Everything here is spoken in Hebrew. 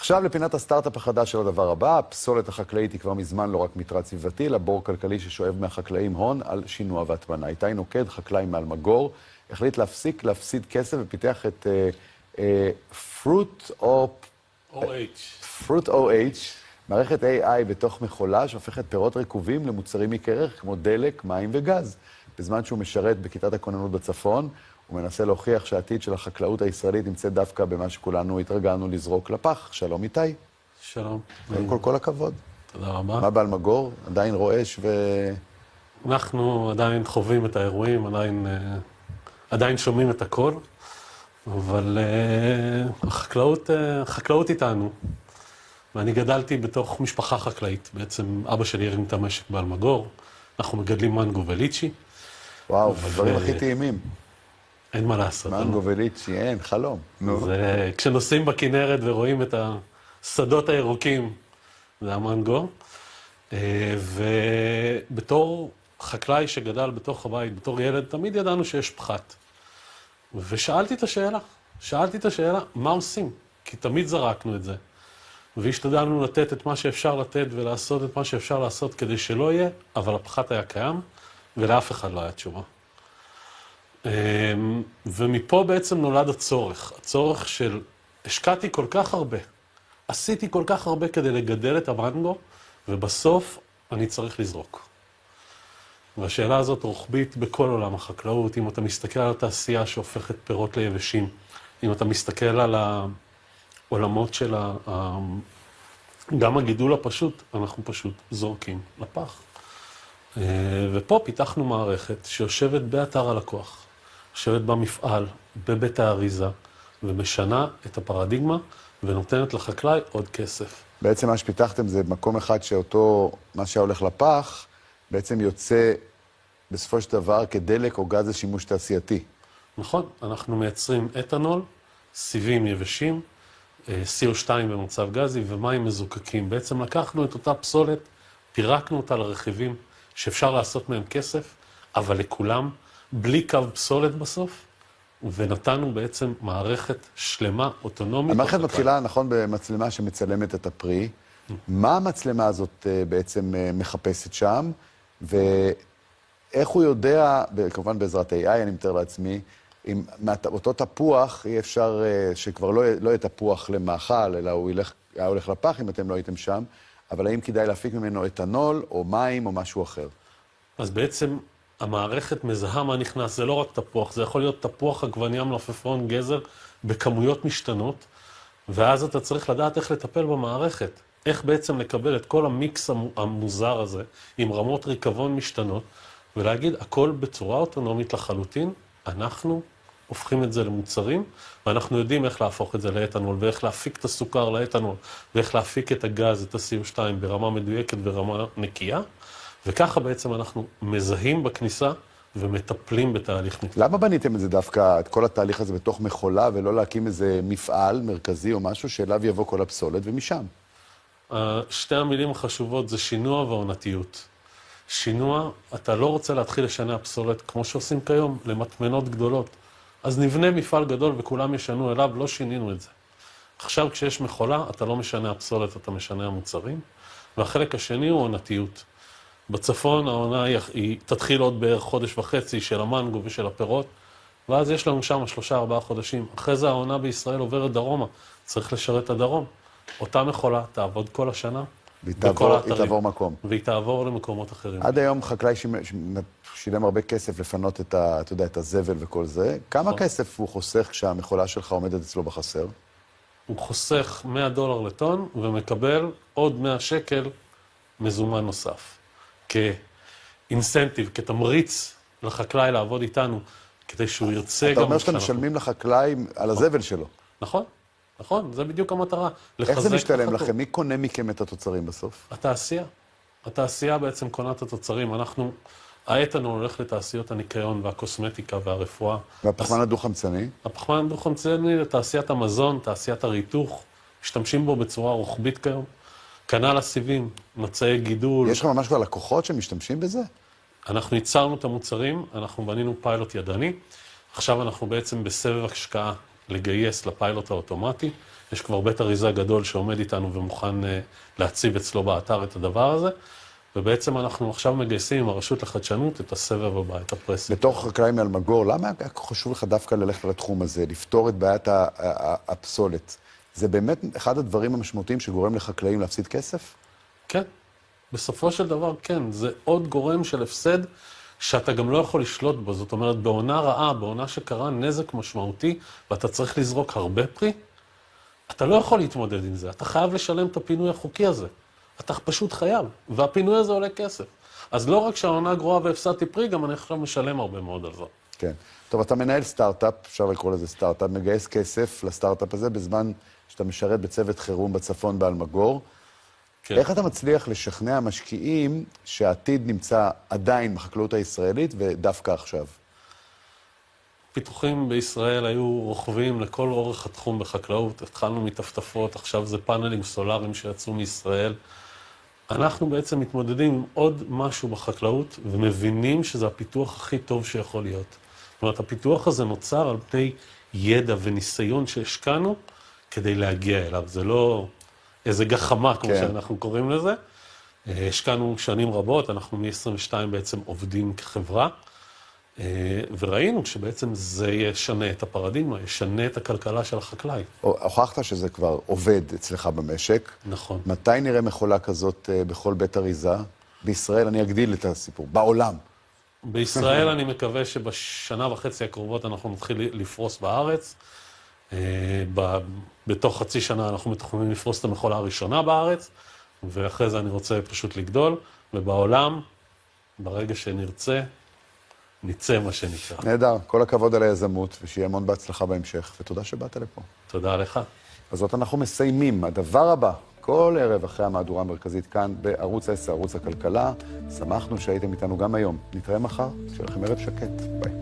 עכשיו לפינת הסטארט-אפ החדש של הדבר הבא. הפסולת החקלאית היא כבר מזמן לא רק מטרד סביבתי, אלא בור כלכלי ששואב מהחקלאים הון על שינוע והטמנה. איתי נוקד, חקלאי מאלמגור, החליט להפסיד כסף ופיתח את Fruit OH, מערכת AI בתוך מכולה שהופכת פירות רקובים למוצרים יקרי ערך כמו דלק, מים וגז. בזמן שהוא משרת בכיתת הכוננות בצפון, הוא מנסה להוכיח שהעתיד של החקלאות הישראלית נמצא דווקא במה שכולנו התרגלנו לזרוק לפח. שלום איתי. שלום. קודם כל הכבוד. תודה רבה. מה באלמגור? עדיין רועש אנחנו עדיין חווים את האירועים, עדיין שומעים את הכל, אבל החקלאות איתנו. ואני גדלתי בתוך משפחה חקלאית. בעצם אבא שלי הרים את המשק באלמגור. אנחנו מגדלים מנגו וליצ'י. וואו, הדברים הכי טעימים. אין מה לעשות. מנגו וליצ'י, אין, חלום. כשנוסעים בכנרת ורואים את השדות הירוקים, זה המנגו. ובתור חקלאי שגדל בתוך הבית, בתור ילד, תמיד ידענו שיש פחת. ושאלתי את השאלה, מה עושים? כי תמיד זרקנו את זה. והשתדלנו לתת את מה שאפשר לתת ולעשות את מה שאפשר לעשות כדי שלא יהיה, אבל הפחת היה קיים, ולאף אחד לא היה תשובה. ומפה בעצם נולד הצורך של השקעתי כל כך הרבה, עשיתי כל כך הרבה כדי לגדל את המנגו, ובסוף אני צריך לזרוק. והשאלה הזאת רוחבית בכל עולם החקלאות. אם אתה מסתכל על התעשייה שהופכת פירות ליבשים, אם אתה מסתכל על העולמות של גם הגידול הפשוט, אנחנו פשוט זורקים לפח. ופה פיתחנו מערכת שיושבת באתר הלקוח, יושבת במפעל, בבית האריזה, ומשנה את הפרדיגמה, ונותנת לחקלאי עוד כסף. בעצם מה שפיתחתם זה מקום אחד שאותו, מה שהולך לפח, בעצם יוצא בסופו של דבר כדלק או גז לשימוש תעשייתי. נכון, אנחנו מייצרים אתנול, סיבים יבשים, CO2 במצב גזי ומים מזוקקים. בעצם לקחנו את אותה פסולת, פירקנו אותה לרכיבים שאפשר לעשות מהם כסף, אבל לכולם, בלי קו פסולת בסוף, ונתנו בעצם מערכת שלמה, אוטונומית. המערכת מתחילה, נכון, במצלמה שמצלמת את הפרי. מה המצלמה הזאת בעצם מחפשת שם, ואיך הוא יודע, כמובן בעזרת AI, אני מתאר לעצמי, אם אותו תפוח, אי אפשר שכבר לא יהיה תפוח למאכל, אלא הוא היה הולך לפח אם אתם לא הייתם שם, אבל האם כדאי להפיק ממנו אתנול או מים או משהו אחר? אז בעצם המערכת מזהה מה נכנס, זה לא רק תפוח, זה יכול להיות תפוח, עגבנייה, מלפפון, גזר, בכמויות משתנות, ואז אתה צריך לדעת איך לטפל במערכת, איך בעצם לקבל את כל המיקס המוזר הזה, עם רמות ריקבון משתנות, ולהגיד, הכל בצורה אוטונומית לחלוטין, אנחנו הופכים את זה למוצרים, ואנחנו יודעים איך להפוך את זה לאתנול, ואיך להפיק את הסוכר לאתנול, ואיך להפיק את הגז, את ה-CO2 ברמה מדויקת ורמה נקייה, וככה בעצם אנחנו מזהים בכניסה ומטפלים בתהליך נקטה. למה בניתם את זה דווקא, את כל התהליך הזה בתוך מכולה, ולא להקים איזה מפעל מרכזי או משהו שאליו יבוא כל הפסולת ומשם? שתי המילים החשובות זה שינוע ועונתיות. שינוע, אתה לא רוצה להתחיל לשנע פסולת כמו שעושים כיום, למטמנות גדולות. אז נבנה מפעל גדול וכולם ישנו אליו, לא שינינו את זה. עכשיו כשיש מכולה, אתה לא משנע פסולת, אתה משנע מוצרים. והחלק השני הוא עונתיות. בצפון העונה היא תתחיל עוד בערך חודש וחצי של המנגו ושל הפירות, ואז יש לנו שם 3-4 חודשים. אחרי זה העונה בישראל עוברת דרומה, צריך לשרת את הדרום. אותה מכולה תעבוד כל השנה. והיא תעבור מקום. והיא תעבור למקומות אחרים. עד היום חקלאי שילם הרבה כסף לפנות את הזבל וכל זה. כמה כסף הוא חוסך כשהמכולה שלך עומדת אצלו בחסר? הוא חוסך $100 לטון ומקבל עוד 100 שקל מזומן נוסף. כאינסנטיב, כתמריץ לחקלאי לעבוד איתנו, כדי שהוא ירצה גם... אתה אומר שאתם משלמים לחקלאי על הזבל שלו. נכון, נכון, זה בדיוק המטרה. איך זה משתלם לכם? מי קונה מכם את התוצרים בסוף? התעשייה. התעשייה בעצם קונה את התוצרים. האתנול הולך לתעשיות הניקיון והקוסמטיקה והרפואה. והפחמן הדו-חמצני? הפחמן הדו-חמצני לתעשיית המזון, תעשיית הריתוך. משתמשים בו בצורה רוחבית כיום. כנ"ל הסיבים, מצעי גידול. יש לך ממש כבר לקוחות שמשתמשים בזה? אנחנו ייצרנו את המוצרים, אנחנו בנינו פיילוט ידני. עכשיו אנחנו בעצם בסבב השקעה לגייס לפיילוט האוטומטי. יש כבר בית אריזה גדול שעומד איתנו ומוכן להציב אצלו באתר את הדבר הזה, ובעצם אנחנו עכשיו מגייסים עם הרשות לחדשנות את הסבב הבא, את הפרסים. בתור חקלאי מאלמגור, למה חשוב לך דווקא ללכת לתחום הזה, לפתור את בעיית הפסולת? זה באמת אחד הדברים המשמעותיים שגורם לחקלאים להפסיד כסף? כן, בסופו של דבר כן, זה עוד גורם של הפסד שאתה גם לא יכול לשלוט בו. זאת אומרת, בעונה רעה, בעונה שקרה נזק משמעותי, ואתה צריך לזרוק הרבה פרי, אתה לא יכול להתמודד עם זה. אתה חייב לשלם את הפינוי החוקי הזה. אתה פשוט חייב, והפינוי הזה עולה כסף. אז לא רק שהעונה גרועה והפסדתי פרי, גם אני עכשיו משלם הרבה מאוד על זה. כן. טוב, אתה מנהל סטארט-אפ, אפשר לקרוא לזה סטארט-אפ, מגייס כסף לסטארט-אפ הזה בזמן שאתה משרת בצוות חירום בצפון באלמגור. כן. איך אתה מצליח לשכנע משקיעים שהעתיד נמצא עדיין בחקלאות הישראלית ודווקא עכשיו? פיתוחים בישראל היו רוכבים לכל אורך התחום בחקלאות. התחלנו מטפטפות, עכשיו זה פאנלים סולאריים שיצאו מישראל. אנחנו בעצם מתמודדים עם עוד משהו בחקלאות, ומבינים שזה הפיתוח הכי טוב שיכול להיות. זאת אומרת, הפיתוח הזה נוצר על פני ידע וניסיון שהשקענו כדי להגיע אליו. זה לא איזה גחמה, כמו שאנחנו קוראים לזה. השקענו שנים רבות, אנחנו מ-22 בעצם עובדים כחברה, וראינו שבעצם זה ישנה את הפרדיגמה, ישנה את הכלכלה של החקלאי. הוכחת שזה כבר עובד אצלך במשק. נכון. מתי נראה מכולה כזאת בכל בית אריזה? בישראל, אני אגדיל את הסיפור, בעולם. בישראל אני מקווה שבשנה וחצי הקרובות אנחנו נתחיל לפרוס בארץ. בתוך חצי שנה אנחנו מתכוננים לפרוס את המכולה הראשונה בארץ, ואחרי זה אני רוצה פשוט לגדול, ובעולם, ברגע שנרצה, ניצא מה שנקרא. נהדר, כל הכבוד על היזמות, ושיהיה המון בהצלחה בהמשך, ותודה שבאת לפה. תודה לך. אז זאת אנחנו מסיימים. הדבר הבא, כל ערב אחרי המהדורה המרכזית כאן, בערוץ 10, ערוץ הכלכלה. שמחנו שהייתם איתנו גם היום. נתראה מחר, שיהיה לכם ערב שקט. ביי.